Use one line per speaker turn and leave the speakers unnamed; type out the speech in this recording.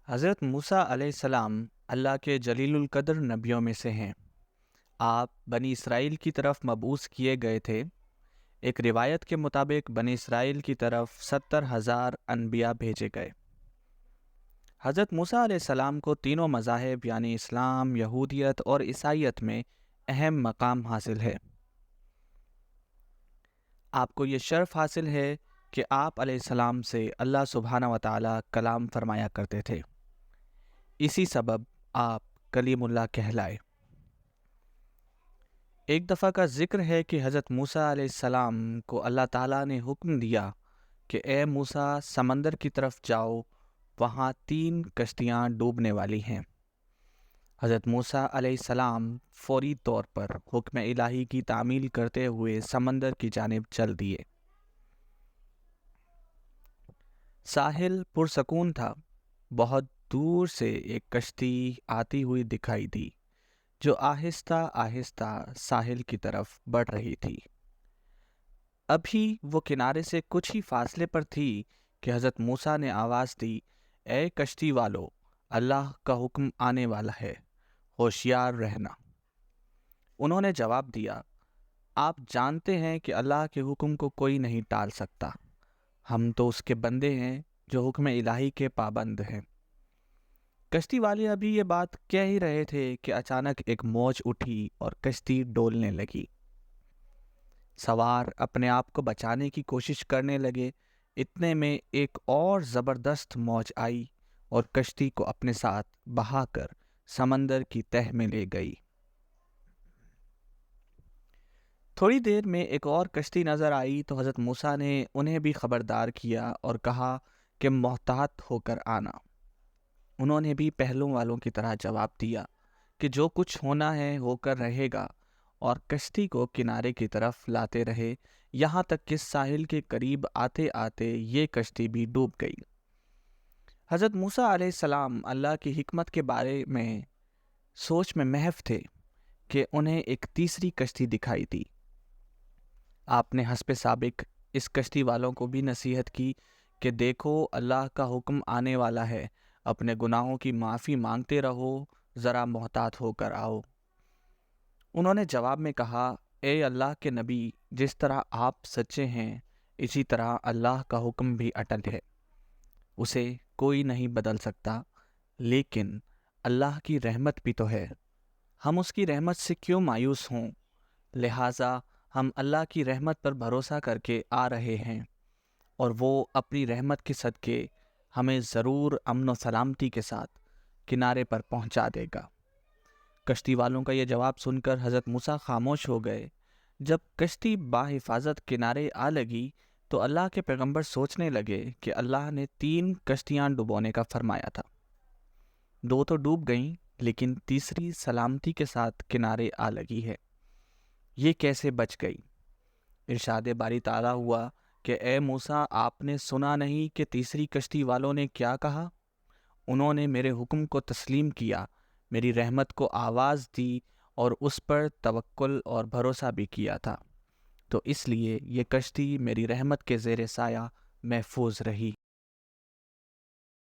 حضرت موسیٰ علیہ السلام اللہ کے جلیل القدر نبیوں میں سے ہیں۔ آپ بنی اسرائیل کی طرف مبعوث کیے گئے تھے۔ ایک روایت کے مطابق بنی اسرائیل کی طرف 70,000 انبیاء بھیجے گئے۔ حضرت موسیٰ علیہ السلام کو تینوں مذاہب یعنی اسلام، یہودیت اور عیسائیت میں اہم مقام حاصل ہے۔ آپ کو یہ شرف حاصل ہے کہ آپ علیہ السلام سے اللہ سبحانہ و تعالی کلام فرمایا کرتے تھے۔ اسی سبب آپ کلیم اللہ کہلائے۔ ایک دفعہ کا ذکر ہے کہ حضرت موسیٰ علیہ السلام کو اللہ تعالیٰ نے حکم دیا کہ اے موسیٰ سمندر کی طرف جاؤ، وہاں 3 کشتیاں ڈوبنے والی ہیں۔ حضرت موسیٰ علیہ السلام فوری طور پر حکم الہی کی تعمیل کرتے ہوئے سمندر کی جانب چل دیے۔ ساحل پرسکون تھا۔ بہت دور سے ایک کشتی آتی ہوئی دکھائی دی جو آہستہ آہستہ ساحل کی طرف بڑھ رہی تھی۔ ابھی وہ کنارے سے کچھ ہی فاصلے پر تھی کہ حضرت موسیٰ نے آواز دی، اے کشتی والو، اللہ کا حکم آنے والا ہے، ہوشیار رہنا۔ انہوں نے جواب دیا، آپ جانتے ہیں کہ اللہ کے حکم کو کوئی نہیں ٹال سکتا۔ ہم تو اس کے بندے ہیں جو حکم الہی کے پابند ہیں۔ کشتی والے ابھی یہ بات کہہ ہی رہے تھے کہ اچانک ایک موج اٹھی اور کشتی ڈولنے لگی۔ سوار اپنے آپ کو بچانے کی کوشش کرنے لگے۔ اتنے میں ایک اور زبردست موج آئی اور کشتی کو اپنے ساتھ بہا کر سمندر کی تہہ میں لے گئی۔ تھوڑی دیر میں ایک اور کشتی نظر آئی تو حضرت موسیٰ نے انہیں بھی خبردار کیا اور کہا کہ محتاط ہو کر آنا۔ انہوں نے بھی پہلوں والوں کی طرح جواب دیا کہ جو کچھ ہونا ہے ہو کر رہے گا، اور کشتی کو کنارے کی طرف لاتے رہے یہاں تک کہ ساحل کے قریب آتے آتے یہ کشتی بھی ڈوب گئی۔ حضرت موسیٰ علیہ السلام اللہ کی حکمت کے بارے میں سوچ میں محو تھے کہ انہیں ایک تیسری کشتی دکھائی دی۔ آپ نے حسب سابق اس کشتی والوں کو بھی نصیحت کی کہ دیکھو اللہ کا حکم آنے والا ہے، اپنے گناہوں کی معافی مانگتے رہو، ذرا محتاط ہو کر آؤ۔ انہوں نے جواب میں کہا، اے اللہ کے نبی، جس طرح آپ سچے ہیں اسی طرح اللہ کا حکم بھی اٹل ہے، اسے کوئی نہیں بدل سکتا، لیکن اللہ کی رحمت بھی تو ہے، ہم اس کی رحمت سے کیوں مایوس ہوں؟ لہٰذا ہم اللہ کی رحمت پر بھروسہ کر کے آ رہے ہیں، اور وہ اپنی رحمت کے صدقے ہمیں ضرور امن و سلامتی کے ساتھ کنارے پر پہنچا دے گا۔ کشتی والوں کا یہ جواب سن کر حضرت موسیٰ خاموش ہو گئے۔ جب کشتی باحفاظت کنارے آ لگی تو اللہ کے پیغمبر سوچنے لگے کہ اللہ نے 3 کشتیاں ڈبونے کا فرمایا تھا، 2 تو ڈوب گئیں لیکن تیسری سلامتی کے ساتھ کنارے آ لگی ہے، یہ کیسے بچ گئی؟ ارشاد باری تعالیٰ ہوا کہ اے موسیٰ، آپ نے سنا نہیں کہ تیسری کشتی والوں نے کیا کہا؟ انہوں نے میرے حکم کو تسلیم کیا، میری رحمت کو آواز دی اور اس پر توکل اور بھروسہ بھی کیا تھا، تو اس لیے یہ کشتی میری رحمت کے زیر سایہ محفوظ رہی۔